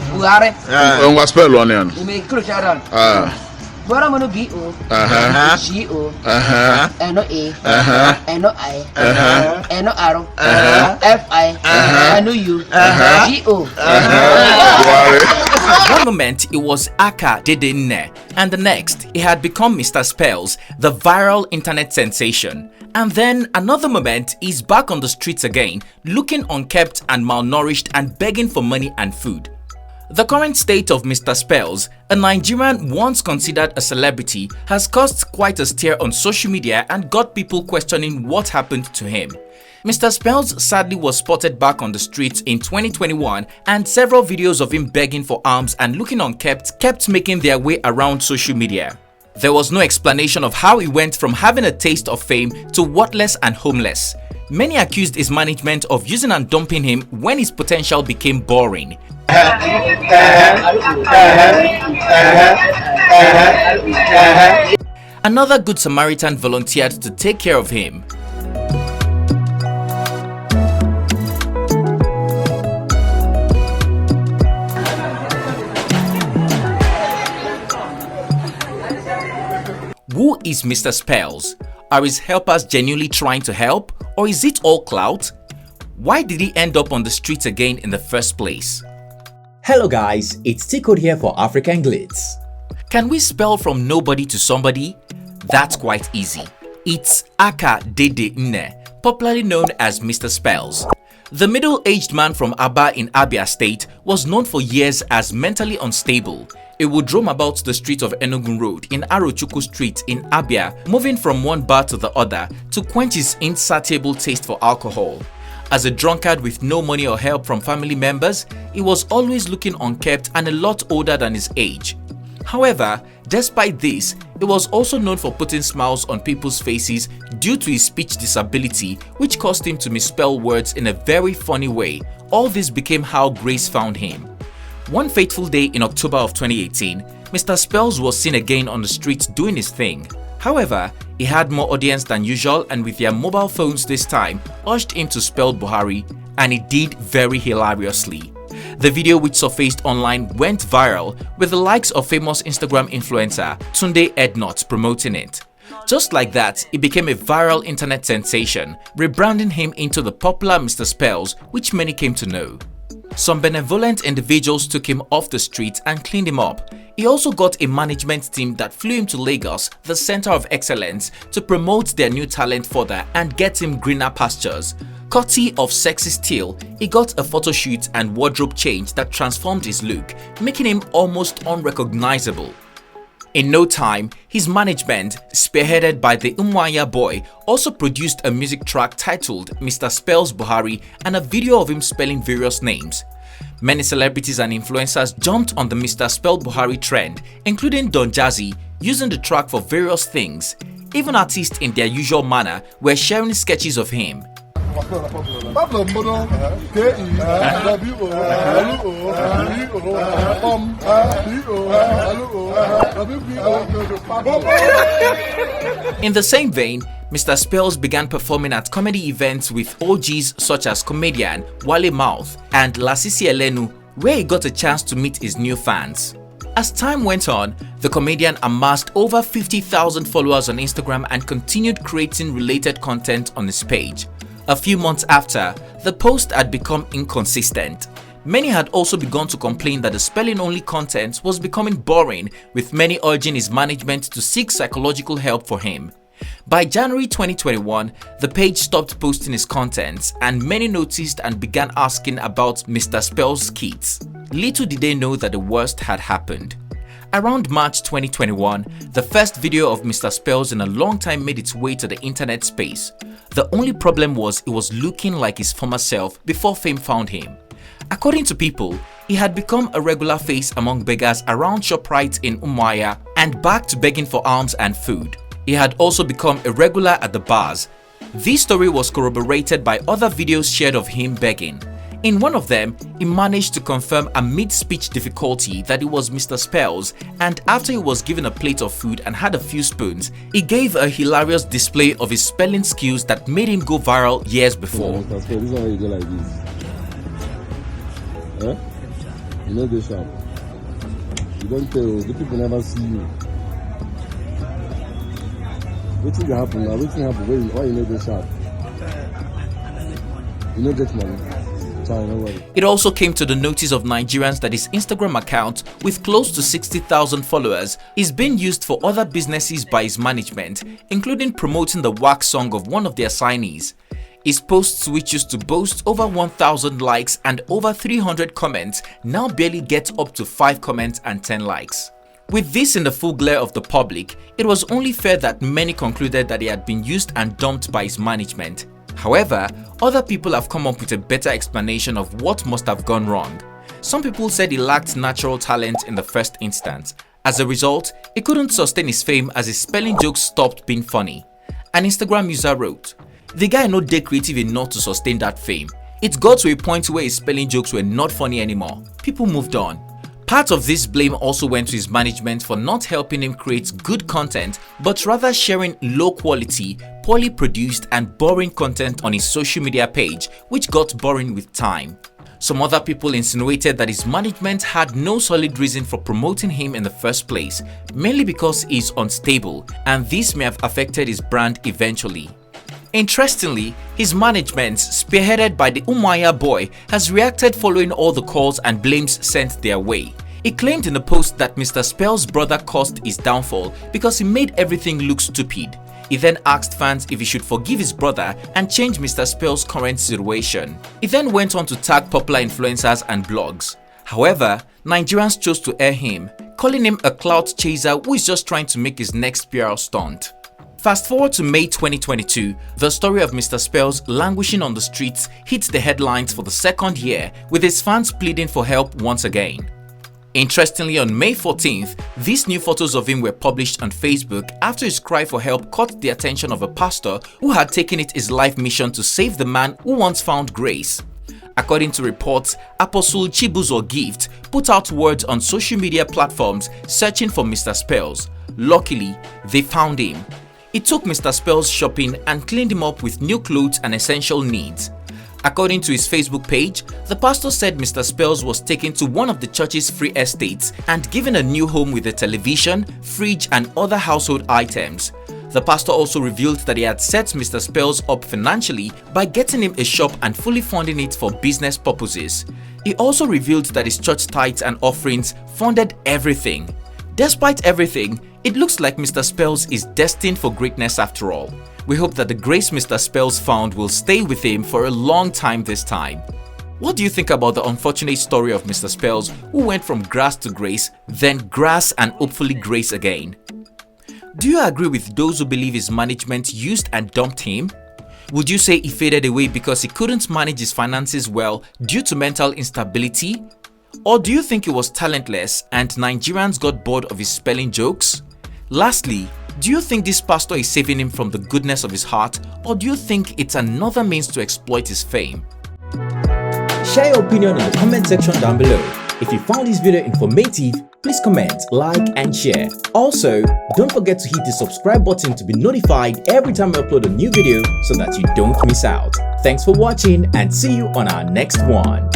Buhari. What spell on it? You make cruise around. Bora mano B-O, G-O, N-O-A, N-O-I, N-O-R, F-I, N-O-U, G-O. One moment it was Aka Dedenne, and the next it had become Mr. Spells, the viral internet sensation. And then another moment he's back on the streets again, looking unkept and malnourished and begging for money and food. The current state of Mr. Spells, a Nigerian once considered a celebrity, has caused quite a stir on social media and got people questioning what happened to him. Mr. Spells sadly was spotted back on the streets in 2021, and several videos of him begging for alms and looking unkept kept making their way around social media. There was no explanation of how he went from having a taste of fame to worthless and homeless. Many accused his management of using and dumping him when his potential became boring. Another good Samaritan volunteered to take care of him. Who is Mr. Spells? Are his helpers genuinely trying to help, or is it all clout? Why did he end up on the streets again in the first place? Hello guys, it's TCode here for African Glitz. Can we spell from nobody to somebody? That's quite easy. It's Aka Dede Nne, popularly known as Mr. Spells. The middle-aged man from Aba in Abia State was known for years as mentally unstable. He would roam about the street of Enugu Road in Arochukwu Street in Abia, moving from one bar to the other to quench his insatiable taste for alcohol. As a drunkard with no money or help from family members, he was always looking unkept and a lot older than his age. However, despite this, he was also known for putting smiles on people's faces due to his speech disability, which caused him to misspell words in a very funny way. All this became how Grace found him. One fateful day in October of 2018, Mr. Spells was seen again on the streets doing his thing. However, he had more audience than usual, and with their mobile phones this time, urged him to spell Buhari, and he did very hilariously. The video, which surfaced online, went viral, with the likes of famous Instagram influencer Tunde Ednot promoting it. Just like that, he became a viral internet sensation, rebranding him into the popular Mr. Spells, which many came to know. Some benevolent individuals took him off the street and cleaned him up. He also got a management team that flew him to Lagos, the center of excellence, to promote their new talent further and get him greener pastures. Courtesy of Sexy Steel, he got a photo shoot and wardrobe change that transformed his look, making him almost unrecognizable. In no time, his management, spearheaded by the Umuahia boy, also produced a music track titled Mr. Spells Buhari and a video of him spelling various names. Many celebrities and influencers jumped on the Mr. Spell Buhari trend, including Don Jazzy, using the track for various things. Even artists in their usual manner were sharing sketches of him. In the same vein, Mr. Spells began performing at comedy events with OGs such as comedian Wale Mouth and Lasisi Elenu, where he got a chance to meet his new fans. As time went on, the comedian amassed over 50,000 followers on Instagram and continued creating related content on his page. A few months after, the post had become inconsistent. Many had also begun to complain that the spelling-only content was becoming boring, with many urging his management to seek psychological help for him. By January 2021, the page stopped posting his contents, and many noticed and began asking about Mr. Spell's skits. Little did they know that the worst had happened. Around March 2021, the first video of Mr. Spells in a long time made its way to the internet space. The only problem was he was looking like his former self before fame found him. According to people, he had become a regular face among beggars around ShopRite in Umuahia and back to begging for alms and food. He had also become a regular at the bars. This story was corroborated by other videos shared of him begging. In one of them, he managed to confirm amid speech difficulty that it was Mr. Spells, and after he was given a plate of food and had a few spoons, he gave a hilarious display of his spelling skills that made him go viral years before. This is how you go like this. Huh? You know they sharp. You don't tell, the people never see you. What thing happen now? What thing happen? Why you know they sharp? You know get money. It also came to the notice of Nigerians that his Instagram account, with close to 60,000 followers, is being used for other businesses by his management, including promoting the wax song of one of their signees. His posts, which used to boast over 1,000 likes and over 300 comments, now barely get up to 5 comments and 10 likes. With this in the full glare of the public, it was only fair that many concluded that he had been used and dumped by his management. However, other people have come up with a better explanation of what must have gone wrong. Some people said he lacked natural talent in the first instance. As a result, he couldn't sustain his fame as his spelling jokes stopped being funny. An Instagram user wrote, "The guy no dey creative enough to sustain that fame. It got to a point where his spelling jokes were not funny anymore. People moved on." Part of this blame also went to his management for not helping him create good content, but rather sharing low quality, poorly produced and boring content on his social media page, which got boring with time. Some other people insinuated that his management had no solid reason for promoting him in the first place, mainly because he's unstable, and this may have affected his brand eventually. Interestingly, his management, spearheaded by the Umuahia boy, has reacted following all the calls and blames sent their way. He claimed in a post that Mr. Spell's brother caused his downfall because he made everything look stupid. He then asked fans if he should forgive his brother and change Mr. Spell's current situation. He then went on to tag popular influencers and blogs. However, Nigerians chose to air him, calling him a clout chaser who is just trying to make his next PR stunt. Fast forward to May 2022, the story of Mr. Spells languishing on the streets hits the headlines for the second year, with his fans pleading for help once again. Interestingly, on May 14th, these new photos of him were published on Facebook after his cry for help caught the attention of a pastor who had taken it his life mission to save the man who once found grace. According to reports, Apostle Chibuzo Gift put out words on social media platforms searching for Mr. Spells. Luckily, they found him. It took Mr. Spells shopping and cleaned him up with new clothes and essential needs. According to his Facebook page, the pastor said Mr. Spells was taken to one of the church's free estates and given a new home with a television, fridge and other household items. The pastor also revealed that he had set Mr. Spells up financially by getting him a shop and fully funding it for business purposes. He also revealed that his church tithes and offerings funded everything. Despite everything, it looks like Mr. Spells is destined for greatness after all. We hope that the grace Mr. Spells found will stay with him for a long time this time. What do you think about the unfortunate story of Mr. Spells, who went from grass to grace, then grass and hopefully grace again? Do you agree with those who believe his management used and dumped him? Would you say he faded away because he couldn't manage his finances well due to mental instability? Or do you think he was talentless and Nigerians got bored of his spelling jokes? Lastly, do you think this pastor is saving him from the goodness of his heart, or do you think it's another means to exploit his fame? Share your opinion in the comment section down below. If you found this video informative, please comment, like and share. Also, don't forget to hit the subscribe button to be notified every time I upload a new video so that you don't miss out. Thanks for watching and see you on our next one.